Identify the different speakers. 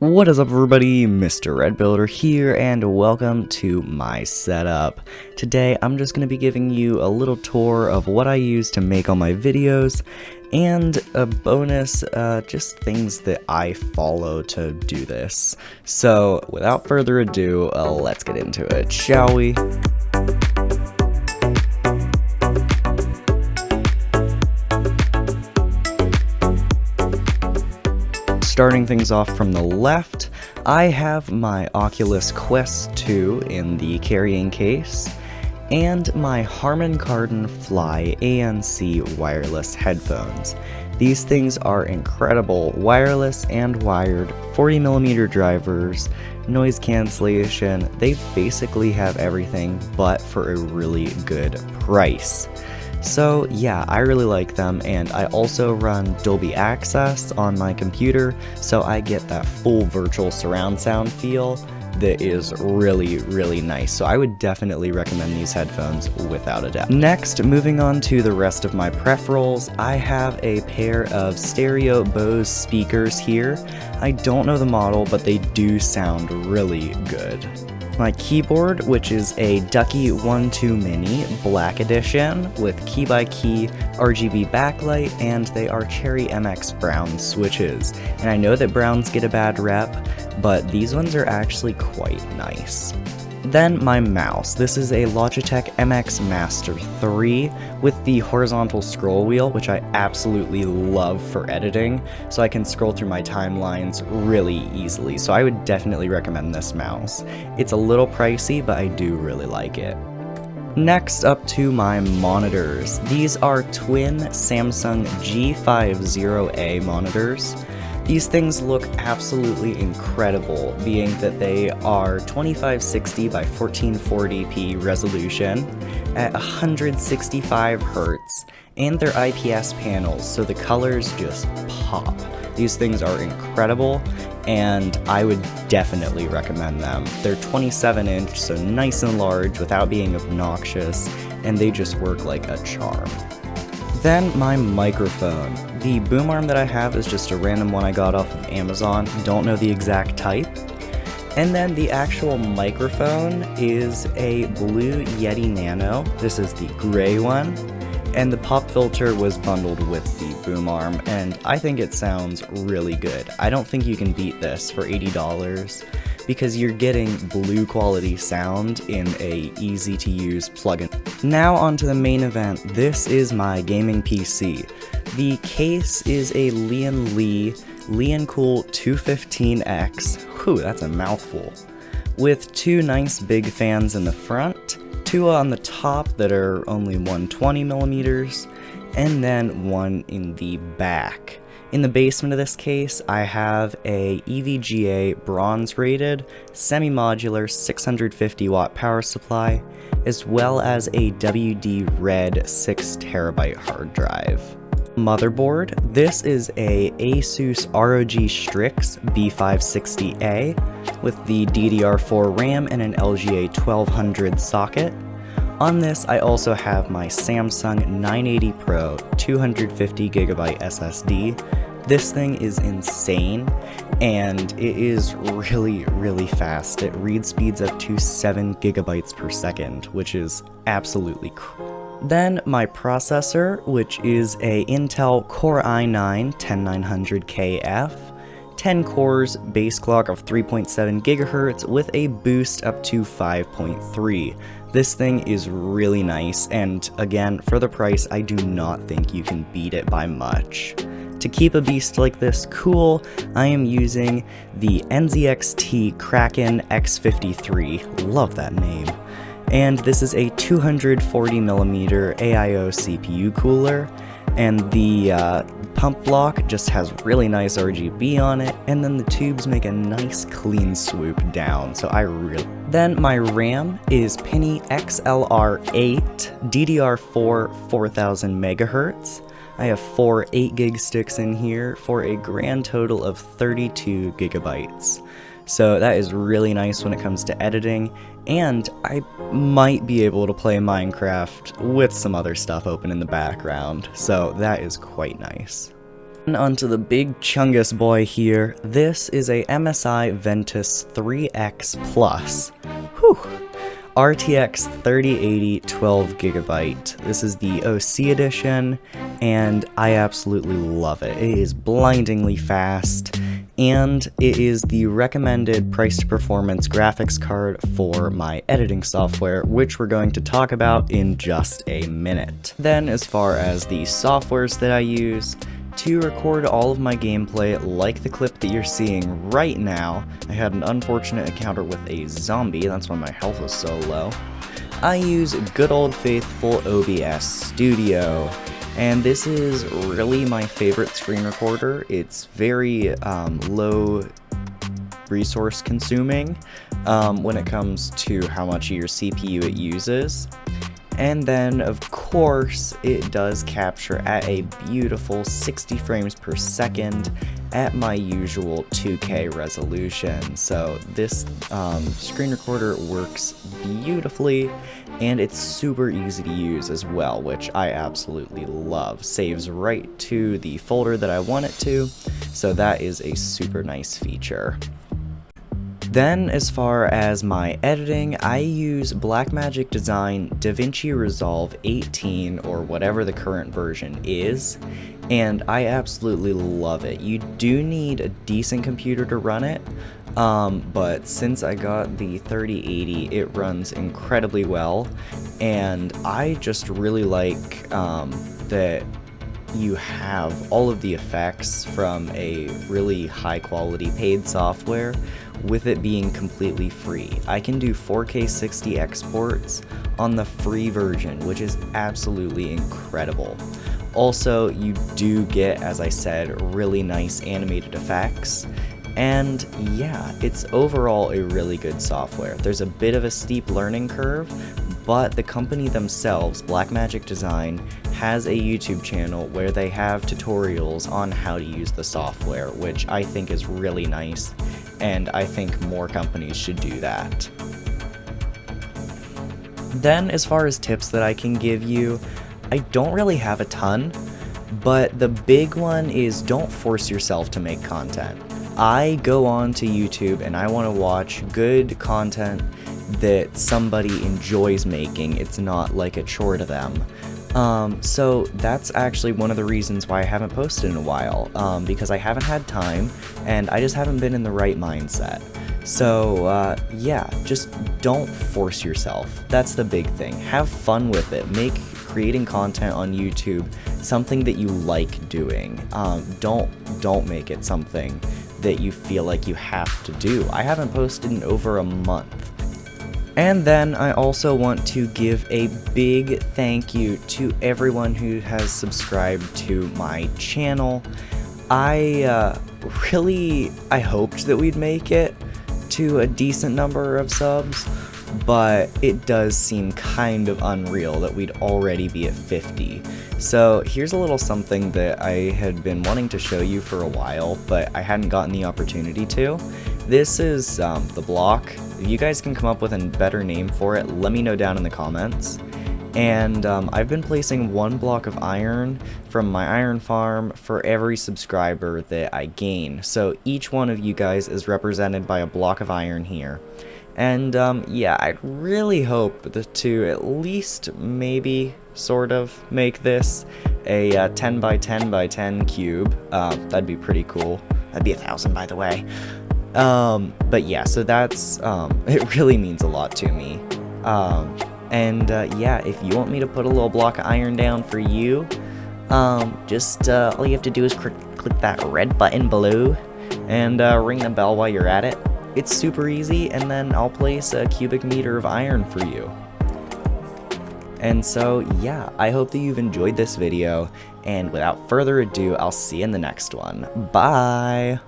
Speaker 1: What is up everybody, Mr. Redbuilder here, and welcome to my setup. Today I'm just going to be giving you a little tour of what I use to make all my videos, and a bonus, just things that I follow to do this. So without further ado, let's get into it, shall we? Starting things off from the left, I have my Oculus Quest 2 in the carrying case, and my Harman Kardon FLY ANC wireless headphones. These things are incredible, wireless and wired, 40mm drivers, noise cancellation. They basically have everything, but for a really good price. So yeah, I really like them, and I also run Dolby Access on my computer, so I get that full virtual surround sound feel that is really nice. So I would definitely recommend these headphones without a doubt. Next, moving on to the rest of my peripherals, I have a pair of stereo Bose speakers here. I don't know the model, but they do sound really good. My keyboard, which is a Ducky One 2 Mini Black Edition with key-by-key RGB backlight, and they are Cherry MX brown switches. And I know that browns get a bad rep, but these ones are actually quite nice. Then my mouse. This is a Logitech MX Master 3 with the horizontal scroll wheel, which I absolutely love for editing, so I can scroll through my timelines really easily. So I would definitely recommend this mouse. It's a little pricey, but I do really like it. Next up to my monitors. These are twin Samsung G50A monitors. These things look absolutely incredible, being that they are 2560 by 1440p resolution at 165 Hz, and they're IPS panels, so the colors just pop. These things are incredible, and I would definitely recommend them. They're 27-inch, so nice and large without being obnoxious, and they just work like a charm. Then my microphone. The boom arm that I have is just a random one I got off of Amazon, don't know the exact type. And then the actual microphone is a blue Yeti Nano. This is the gray one, and the pop filter was bundled with the boom arm, and I think it sounds really good. I don't think you can beat this for $80. Because you're getting blue quality sound in a easy to use plugin. Now onto the main event. This is my gaming PC. The case is a LianLi Liancool 215X. Whew, that's a mouthful. With two nice big fans in the front, two on the top that are only 120mm, and then one in the back. In the basement of this case, I have a EVGA bronze rated, semi-modular 650 watt power supply, as well as a WD Red 6TB hard drive. Motherboard. This is a ASUS ROG STRIX B560A with the DDR4 RAM and an LGA 1200 socket. On this, I also have my Samsung 980 Pro 250GB SSD. This thing is insane, and it is really fast. It read speeds up to 7 GB per second, which is absolutely Then my processor, which is a Intel Core i9-10900KF, 10 cores, base clock of 3.7 GHz with a boost up to 5.3. This thing is really nice, and again, for the price, I do not think you can beat it by much. To keep a beast like this cool, I am using the NZXT Kraken X53, love that name, and this is a 240mm AIO CPU cooler, and the pump block just has really nice RGB on it, and then the tubes make a nice clean swoop down, so Then my RAM is PNY XLR8 DDR4 4000 MHz. I have 4 8GB sticks in here for a grand total of 32 GB. So that is really nice when it comes to editing, and I might be able to play Minecraft with some other stuff open in the background, so that is quite nice. And onto the big chungus boy here. This is a MSI Ventus 3X Plus. Whew. RTX 3080 12GB. This is the OC edition, and I absolutely love it. It is blindingly fast, and it is the recommended price to performance graphics card for my editing software, which we're going to talk about in just a minute. Then, as far as the softwares that I use to record all of my gameplay, like the clip that you're seeing right now, I had an unfortunate encounter with a zombie, that's why my health was so low. I use good old faithful OBS Studio, and this is really my favorite screen recorder. It's very low resource consuming when it comes to how much of your CPU it uses. And then, of course, it does capture at a beautiful 60 frames per second at my usual 2K resolution. So this screen recorder works beautifully, and it's super easy to use as well, which I absolutely love. Saves right to the folder that I want it to, so that is a super nice feature. Then, as far as my editing, I use Blackmagic Design DaVinci Resolve 18, or whatever the current version is, and I absolutely love it. You do need a decent computer to run it, but since I got the 3080, it runs incredibly well, and I just really like that you have all of the effects from a really high quality paid software with it being completely free. I can do 4K 60 exports on the free version, which is absolutely incredible. Also, you do get, as I said, really nice animated effects, and yeah, it's overall a really good software. There's a bit of a steep learning curve, but the company themselves, Blackmagic Design, has a YouTube channel where they have tutorials on how to use the software, which I think is really nice, and I think more companies should do that. Then, as far as tips that I can give you, I don't really have a ton, but the big one is don't force yourself to make content. I go on to YouTube and I want to watch good content that somebody enjoys making. It's not like a chore to them. So that's actually one of the reasons why I haven't posted in a while, because I haven't had time and I just haven't been in the right mindset. So yeah, just don't force yourself. That's the big thing. Have fun with it. Make creating content on YouTube something that you like doing. Don't make it something that you feel like you have to do. I haven't posted in over a month. And then I also want to give a big thank you to everyone who has subscribed to my channel. I hoped that we'd make it to a decent number of subs, but it does seem kind of unreal that we'd already be at 50. So here's a little something that I had been wanting to show you for a while, but I hadn't gotten the opportunity to. This is the block. If you guys can come up with a better name for it, let me know down in the comments. And I've been placing one block of iron from my iron farm for every subscriber that I gain. So each one of you guys is represented by a block of iron here. And yeah, I really hope to at least maybe sort of make this a 10 by 10 by 10 cube. That'd be pretty cool. That'd be 1,000, by the way. But yeah, so that's it really means a lot to me. Yeah, if you want me to put a little block of iron down for you, just all you have to do is click that red button below and ring the bell while you're at it. It's super easy, and then I'll place a cubic meter of iron for you. And so yeah, I hope that you've enjoyed this video, and without further ado, I'll see you in the next one. Bye!